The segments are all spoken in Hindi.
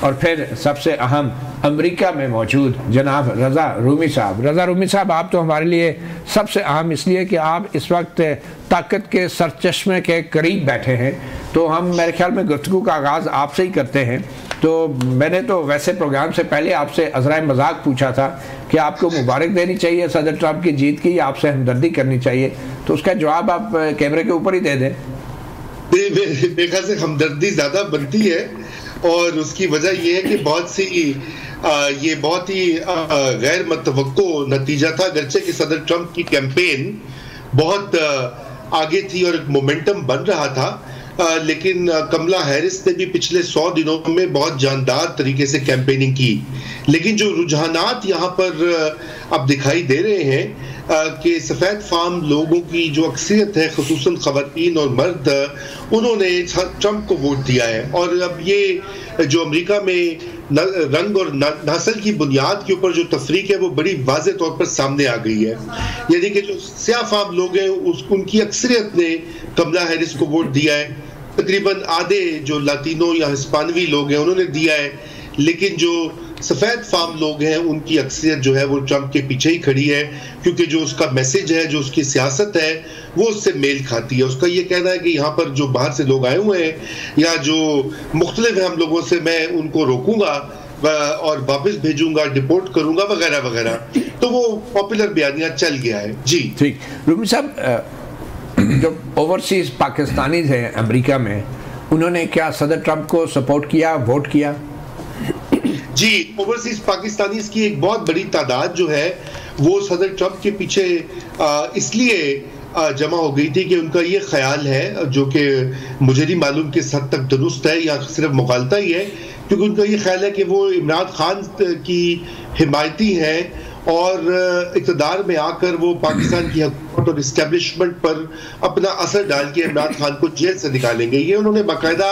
और फिर सबसे अहम अमेरिका में मौजूद जनाब रज़ा रूमी साहब। रज़ा रूमी साहब, आप तो हमारे लिए सबसे अहम इसलिए कि आप इस वक्त ताकत के सरचश्मे के करीब बैठे हैं, तो हम मेरे ख्याल में गुफ्तगू का आगाज़ आपसे ही करते हैं। तो मैंने तो वैसे प्रोग्राम से पहले आपसे अज़राए मजाक पूछा था कि आपको मुबारक देनी चाहिए सदर ट्रंप की जीत की, या आपसे हमदर्दी करनी चाहिए, तो उसका जवाब आप कैमरे के ऊपर ही दे दें। मेरे ख्याल से हमदर्दी ज़्यादा बनती है, और उसकी वजह यह है कि ये बहुत ही गैर मुतवक्को नतीजा था। अगरचे कि सदर ट्रंप की कैंपेन बहुत आगे थी और एक मोमेंटम बन रहा था, लेकिन कमला हैरिस ने भी पिछले 100 दिनों में बहुत जानदार तरीके से कैंपेनिंग की। लेकिन जो रुझानात यहाँ पर अब दिखाई दे रहे हैं कि सफ़ेद फार्म लोगों की जो अक्सरियत है, खुसूसन ख़वातीन और मर्द, उन्होंने ट्रंप को वोट दिया है। और अब ये जो अमेरिका में रंग और नस्ल की बुनियाद के ऊपर जो तफरीक है वो बड़ी वाज़े तौर पर सामने आ गई है। यानी कि जो स्याह फार्म लोग हैं उनकी अक्सरियत ने कमला हैरिस को वोट दिया है। तकरीबन आधे जो लातीनो या हिस्पानवी लोग हैं उन्होंने दिया है, लेकिन जो सफ़ेद फार्म लोग हैं उनकी अक्सरियत जो है वो ट्रंप के पीछे ही खड़ी है, क्योंकि जो उसका मैसेज है, जो उसकी सियासत है, वो उससे मेल खाती है। उसका ये कहना है कि यहाँ पर जो बाहर से लोग आए हुए हैं या जो मुख्तलिफ हैं हम लोगों से, मैं उनको रोकूंगा और वापस भेजूंगा, डिपोर्ट करूंगा वगैरह वगैरह। तो वो पॉपुलर बयानिया चल गया है। जी ठीक। रूमी साहब, जो ओवरसीज पाकिस्तानी हैं अमेरिका में, उन्होंने क्या सदर ट्रंप को सपोर्ट किया, वोट किया? जी, ओवरसीज पाकिस्तानी की एक बहुत बड़ी तादाद जो है वो सदर ट्रंप के पीछे इसलिए जमा हो गई थी कि उनका ये ख्याल है, जो कि मुझे नहीं मालूम किस हद तक दुरुस्त है या सिर्फ मुखालता ही है, क्योंकि उनका ये ख्याल है कि वो इमरान खान की हिमायती हैं और इक़्तिदार में आकर वो पाकिस्तान की हुकूमत और इस्टेब्लिशमेंट पर अपना असर डाल के इमरान खान को जेल से निकालेंगे। ये उन्होंने बाकायदा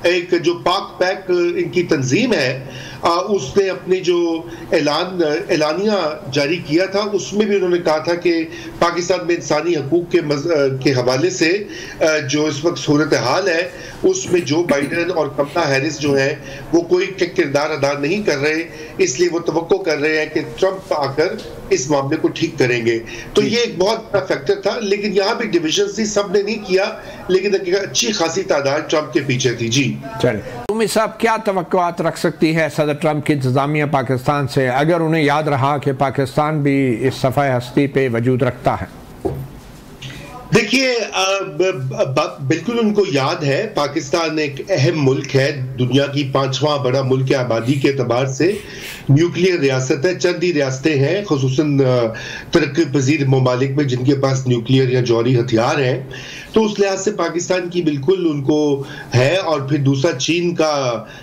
एक जो पाक पैक इनकी तंजीम है उसने अपनी जो एलानिया जारी किया था, उसमें भी उन्होंने कहा था कि पाकिस्तान में इंसानी हकूक के हवाले से जो इस वक्त सूरत हाल है उसमें जो बाइडेन और कमला हैरिस जो है वो कोई किरदार अदा नहीं कर रहे, इसलिए वो तवक्को कर रहे हैं कि ट्रंप आकर इस मामले को ठीक करेंगे। तो ये एक बहुत बड़ा फैक्टर था, लेकिन यहाँ भी डिविजन थी, सबने नहीं किया, लेकिन अच्छी खासी तादाद ट्रंप के पीछे थी। जी चलिए, रूमी साहब, क्या तवक्कुआत रख सकती है सदर ट्रंप की इंतजामिया पाकिस्तान से, अगर उन्हें याद रहा कि पाकिस्तान भी इस सफ़ाए हस्ती पे वजूद रखता है? देखिए, बिल्कुल उनको याद है, पाकिस्तान एक अहम मुल्क है, दुनिया की 5वां बड़ा मुल्क है आबादी के एतबार से, न्यूक्लियर रियासत है। चंद ही रियासतें हैं खुसूसन तरक्की पजीर ममालिक में जिनके पास न्यूक्लियर या जौहरी हथियार हैं, तो उस लिहाज से पाकिस्तान की बिल्कुल उनको है। और फिर दूसरा चीन का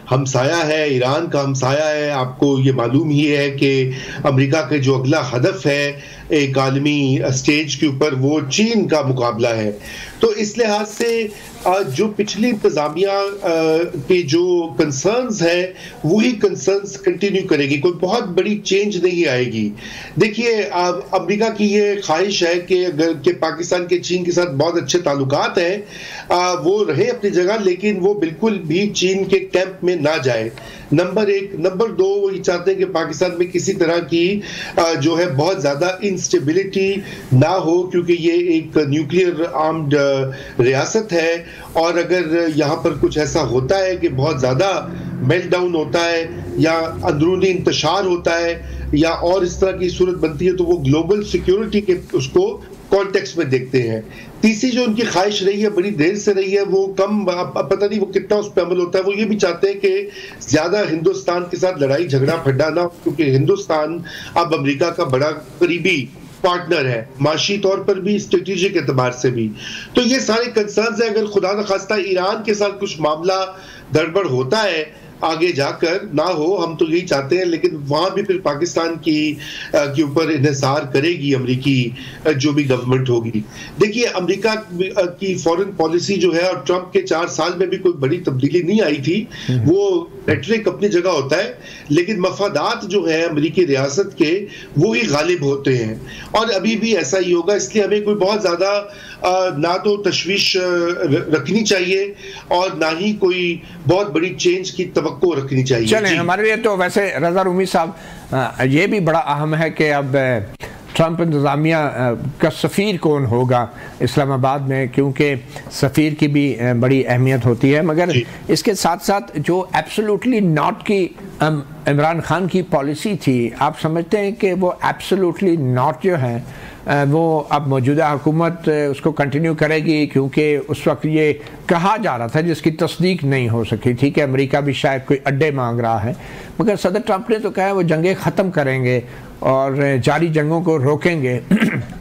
हमसाया है, ईरान का हमसाया है। आपको ये मालूम ही है कि अमेरिका के जो अगला हदफ है एक आलमी स्टेज के ऊपर, वो चीन का मुकाबला है। तो इस लिहाज से जो पिछली इंतजामिया के जो कंसर्न्स हैं वही कंसर्न्स कंटिन्यू करेगी, कोई बहुत बड़ी चेंज नहीं आएगी। देखिए, अमेरिका की ये ख्वाहिश है कि अगर के पाकिस्तान के चीन के साथ बहुत अच्छे ताल्लुकात हैं, वो रहे अपनी जगह, लेकिन वो बिल्कुल भी चीन के कैंप में ना जाए, नंबर 1। नंबर 2, वो ये चाहते हैं कि पाकिस्तान में किसी तरह की जो है बहुत ज़्यादा इंस्टेबिलिटी ना हो, क्योंकि ये एक न्यूक्लियर आर्म्ड रियासत है, और अगर यहाँ पर कुछ ऐसा होता है कि बहुत ज़्यादा मेल्टडाउन होता है या अंदरूनी इंतशार होता है या और इस तरह की सूरत बनती है, तो वो ग्लोबल सिक्योरिटी के उसको कॉन्टेक्स्ट में देखते हैं। तीसरी जो उनकी ख्वाहिश रही है, बड़ी देर से रही है, वो कम, पता नहीं वो कितना उस पर अमल होता है, वो ये भी चाहते हैं कि ज़्यादा हिंदुस्तान के साथ लड़ाई झगड़ा फड्डा ना, क्योंकि हिंदुस्तान अब अमेरिका का बड़ा करीबी पार्टनर है, माशी तौर पर भी, स्ट्रेटेजिक एतबार से भी। तो ये सारे कंसर्न्स हैं। अगर खुदा न खास्ता ईरान के साथ कुछ मामला गड़बड़ होता है आगे जाकर, ना हो, हम तो यही चाहते हैं, लेकिन वहां भी फिर पाकिस्तान के ऊपर इन्हिसार करेगी अमेरिकी जो भी गवर्नमेंट होगी। देखिए, अमेरिका की फॉरेन पॉलिसी जो है, और ट्रंप के 4 साल में भी कोई बड़ी तब्दीली नहीं आई थी। वो रेटरिक अपनी जगह होता है, लेकिन मफादात जो है अमेरिकी रियासत के वो ही गालिब होते हैं, और अभी भी ऐसा ही होगा। इसलिए हमें कोई बहुत ज्यादा ना तो तशवीश रखनी चाहिए और ना ही कोई बहुत बड़ी चेंज की तवक्को रखनी चाहिए। चलें, हमारे लिए तो वैसे रजा रूमी साहब ये भी बड़ा अहम है कि अब ट्रंप इंतज़ामिया का सफ़ीर कौन होगा इस्लामाबाद में, क्योंकि सफ़ीर की भी बड़ी अहमियत होती है। मगर इसके साथ साथ जो एब्सोल्युटली नॉट की इमरान खान की पॉलिसी थी, आप समझते हैं कि वो एब्सोल्युटली नॉट जो है वो अब मौजूदा हुकूमत उसको कंटिन्यू करेगी? क्योंकि उस वक्त ये कहा जा रहा था जिसकी तस्दीक नहीं हो सकी थी कि अमेरिका भी शायद कोई अड्डे मांग रहा है, मगर सदर ट्रंप ने तो कहा है वो जंगें ख़त्म करेंगे और जारी जंगों को रोकेंगे।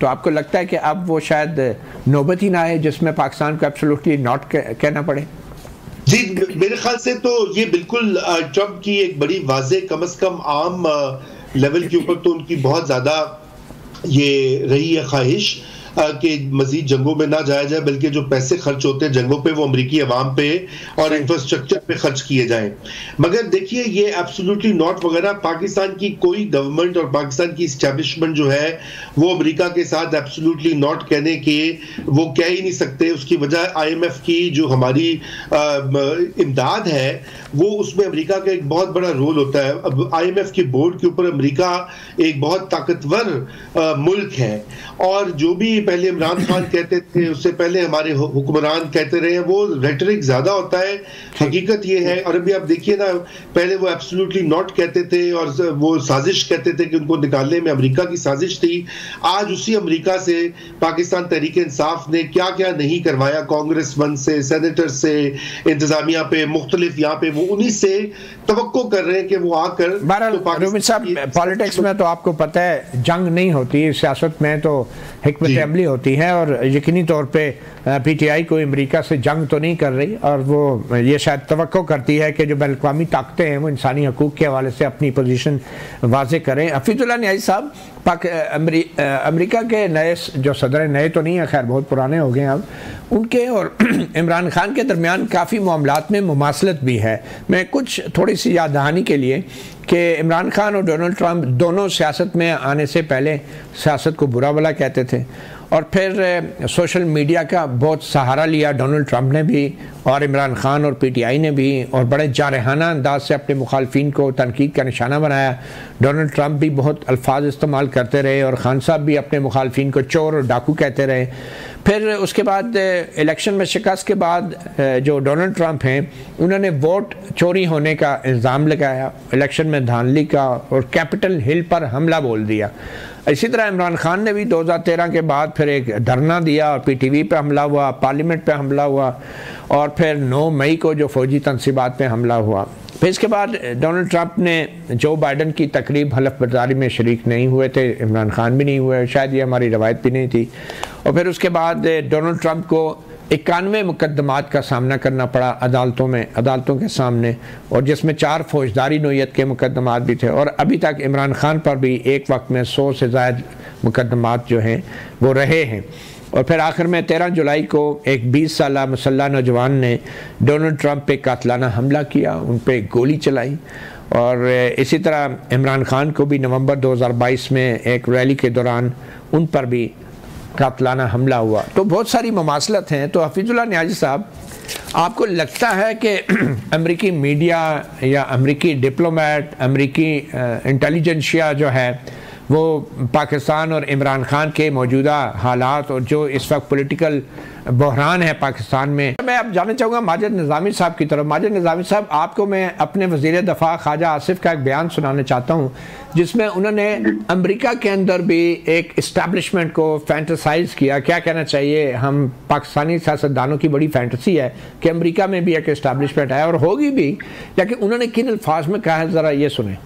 तो आपको लगता है कि अब वो शायद नौबत ही ना आए जिसमें पाकिस्तान को एब्सोल्युटली नॉट कहना पड़े? जी, मेरे ख्याल से तो ये बिल्कुल ट्रंप की एक बड़ी वाज़ेह, कम से कम आम लेवल के ऊपर तो उनकी बहुत ज़्यादा ये रही है ख्वाहिश कि मजीद जंगों में ना जाया जाए, बल्कि जो पैसे खर्च होते हैं जंगों पे वो अमरीकी अवाम पे और इंफ्रास्ट्रक्चर पे खर्च किए जाएं। मगर देखिए, ये एब्सोल्युटली नॉट वगैरह पाकिस्तान की कोई गवर्नमेंट और पाकिस्तान की इस्टेब्लिशमेंट जो है वो अमेरिका के साथ एब्सोल्युटली नॉट कहने के वो कह ही नहीं सकते। उसकी वजह IMF की जो हमारी इमदाद है वो उसमें अमेरिका का एक बहुत बड़ा रोल होता है। अब IMF के बोर्ड के ऊपर अमेरिका एक बहुत ताकतवर मुल्क है, और जो भी पहले इमरान खान कहते थे, उससे पहले हमारे हुक्मरान कहते रहे, वो रेटरिक ज्यादा होता है। हकीकत ये है, और अभी आप देखिए ना, पहले वो एब्सोल्युटली नॉट कहते थे और वो साजिश कहते थे कि उनको निकालने में अमेरिका की साजिश थी। आज उसी अमेरिका से पाकिस्तान तहरीक इंसाफ ने क्या क्या नहीं करवाया, कांग्रेसमैन से, सेनेटर से, इंतजामिया पे, मुख्तलिफ यहाँ पे, वो उन्हीं से तवक्को कर रहे हैं कि वो आकर। पॉलिटिक्स में तो आपको पता है जंग नहीं होती, सियासत में तो हिकमत अमली होती है, और यकीनी तौर पे PTI कोई अमेरिका से जंग तो नहीं कर रही, और वो ये शायद तवक्को करती है कि जो बैन-अक़वामी ताकतें हैं वो इंसानी हकूक़ के हवाले से अपनी पोजीशन वाज़े करें। हफीजुल्लाह न्याज़ी साहब, अमेरिका के नए जो सदर, नए तो नहीं है खैर, बहुत पुराने हो गए अब, उनके और इमरान खान के दरमियान काफ़ी मामलात में मुमासलत भी है। मैं कुछ थोड़ी सी याद दहानी के लिए कि इमरान खान और डोनाल्ड ट्रंप दोनों सियासत में आने से पहले सियासत को बुरा भला कहते थे, और फिर सोशल मीडिया का बहुत सहारा लिया डोनाल्ड ट्रंप ने भी और इमरान खान और PTI ने भी, और बड़े जारहाना अंदाज से अपने मुखालफिन को तनकीद का निशाना बनाया। डोनाल्ड ट्रंप भी बहुत अल्फाज इस्तेमाल करते रहे और खान साहब भी अपने मुखालफिन को चोर और डाकू कहते रहे। फिर उसके बाद इलेक्शन में शिकस्त के बाद जो डोनाल्ड ट्रंप हैं उन्होंने वोट चोरी होने का इल्ज़ाम लगाया, इलेक्शन में धांधली का, और कैपिटल हिल पर हमला बोल दिया। इसी तरह इमरान खान ने भी 2013 के बाद फिर एक धरना दिया और PTV पे हमला हुआ, पार्लियामेंट पे हमला हुआ, और फिर 9 मई को जो फौजी तनसीबात पे हमला हुआ। फिर इसके बाद डोनाल्ड ट्रंप ने जो बाइडन की तकरीब हलफ बर्दारी में शरीक नहीं हुए थे, इमरान खान भी नहीं हुए, शायद ये हमारी रवायत भी नहीं थी। और फिर उसके बाद डोनाल्ड ट्रंप को 91 मुकदमात का सामना करना पड़ा अदालतों के सामने, और जिसमें 4 फौजदारी नोयत के मुकदमात भी थे, और अभी तक इमरान खान पर भी एक वक्त में 100 से ज़ायद मुकदमात जो हैं वो रहे हैं। और फिर आखिर में 13 जुलाई को एक 20 साला मुसल्ला नौजवान ने डोनाल्ड ट्रंप पे कातलाना हमला किया, उन पे गोली चलाई। और इसी तरह इमरान खान को भी नवंबर 2022 में एक रैली के दौरान उन पर भी कातलाना हमला हुआ। तो बहुत सारी मुमासलत हैं। तो हफीजुल्लाह न्याज़ी साहब, आपको लगता है कि अमेरिकी मीडिया या अमेरिकी डिप्लोमेट, अमेरिकी इंटेलिजेंसिया जो है वो पाकिस्तान और इमरान खान के मौजूदा हालात और जो इस वक्त पॉलिटिकल बहरान है पाकिस्तान में, मैं अब जानना चाहूँगा माजिद निज़ामी साहब की तरफ। माजिद निज़ामी साहब, आपको मैं अपने वज़ीर दफ़ा ख्वाजा आसिफ का एक बयान सुनाना चाहता हूँ जिसमें उन्होंने अमेरिका के अंदर भी एक इस्टेब्लिशमेंट को फैंटसाइज किया। क्या कहना चाहिए, हम पाकिस्तानी सियासतदानों की बड़ी फैंटसी है कि अमेरिका में भी एक इस्टेब्लिशमेंट है और होगी भी, लेकिन उन्होंने किन अल्फाज में कहा है, ज़रा ये सुने।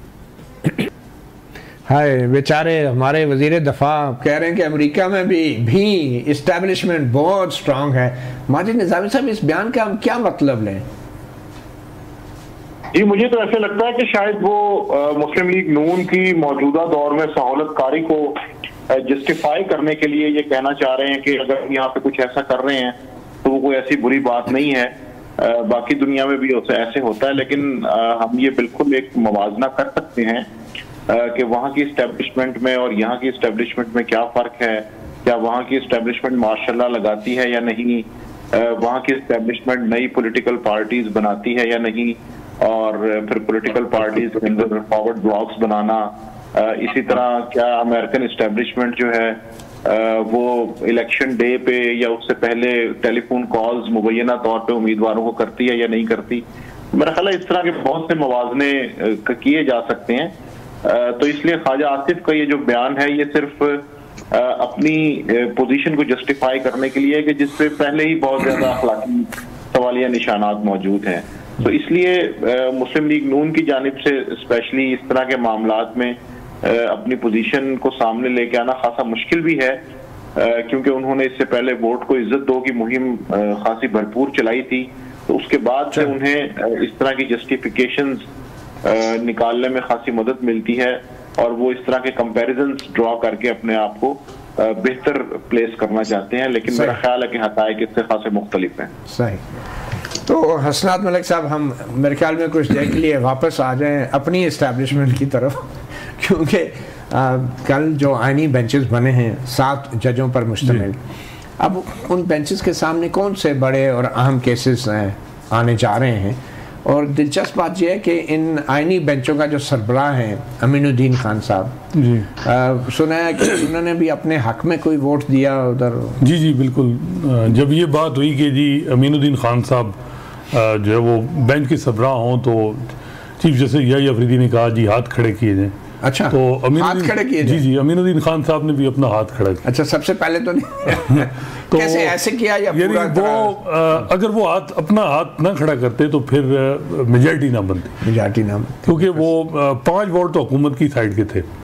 हाय बेचारे हमारे वज़ीर दफ़ा कह रहे हैं कि अमेरिका में भी इस्टेब्लिशमेंट बहुत स्ट्रांग है। माजिद निज़ामी साहब, इस बयान का हम क्या मतलब लें? जी, मुझे तो ऐसे लगता है कि शायद वो मुस्लिम लीग नून की मौजूदा दौर में सहूलतकारी को जस्टिफाई करने के लिए ये कहना चाह रहे हैं कि अगर यहाँ पे कुछ ऐसा कर रहे हैं तो वो कोई ऐसी बुरी बात नहीं है। बाकी दुनिया में भी ऐसे होता है, लेकिन हम ये बिल्कुल एक मवाजना कर सकते हैं कि वहाँ की इस्टेब्लिशमेंट में और यहाँ की इस्टेब्लिशमेंट में क्या फ़र्क है, क्या वहाँ की इस्टेब्लिशमेंट माशाल्लाह लगाती है या नहीं, वहाँ की इस्टेब्लिशमेंट नई पॉलिटिकल पार्टीज बनाती है या नहीं, और फिर पॉलिटिकल पार्टीज के अंदर फॉरवर्ड ब्लॉक्स बनाना। इसी तरह क्या अमेरिकन इस्टेब्लिशमेंट जो है वो इलेक्शन डे पे या उससे पहले टेलीफोन कॉल्स मुबैना तौर पे उम्मीदवारों को करती है या नहीं करती। मेरा ख्याल है इस तरह के बहुत से मवाजने किए जा सकते हैं। तो इसलिए ख्वाजा आसिफ का ये जो बयान है ये सिर्फ अपनी पोजीशन को जस्टिफाई करने के लिए है कि जिसपे पहले ही बहुत ज्यादा अखलाकी सवालिया निशानात मौजूद हैं। तो इसलिए मुस्लिम लीग नून की जानिब से स्पेशली इस तरह के मामलात में अपनी पोजीशन को सामने लेके आना खासा मुश्किल भी है, क्योंकि उन्होंने इससे पहले वोट को इज्जत दो की मुहिम खासी भरपूर चलाई थी। तो उसके बाद से उन्हें इस तरह की जस्टिफिकेशंस निकालने में खासी मदद मिलती है और वो इस तरह के कंपैरिजन्स ड्रॉ करके अपने आप को बेहतर प्लेस करना चाहते हैं, लेकिन मेरा ख्याल है कि हक़ाइक़ इससे खासे मुख्तलिफ हैं। सही। तो हसनात मलिक साहब, हम मेरे ख्याल में कुछ देर के लिए वापस आ जाएं अपनी इस्टेब्लिशमेंट की तरफ, क्योंकि कल जो आइनी बेंचेस बने हैं 7 जजों पर मुश्तमिल, अब उन बेंचेस के सामने कौन से बड़े और अहम केसेस आने जा रहे हैं। और दिलचस्प बात यह है कि इन आइनी बेंचों का जो सरबराह है अमीनुद्दीन खान साहब, सुना है कि उन्होंने भी अपने हक में कोई वोट दिया उधर। जी बिल्कुल। जब ये बात हुई कि जी अमीनुद्दीन खान साहब जो है वो बेंच के सरबराह हों, तो चीफ जस्टिस यही अफरीदी ने कहा जी हाथ खड़े किए जाएं। अच्छा, तो हाथ खड़े किए जी अमीनुद्दीन खान साहब ने भी अपना हाथ खड़ा किया। अच्छा, सबसे पहले तो नहीं तो कैसे ऐसे किया या पूरा वो अगर वो अपना हाथ ना खड़ा करते तो फिर मेजॉरिटी ना बनती, क्योंकि वो 5 वोट तो हुकूमत की साइड के थे।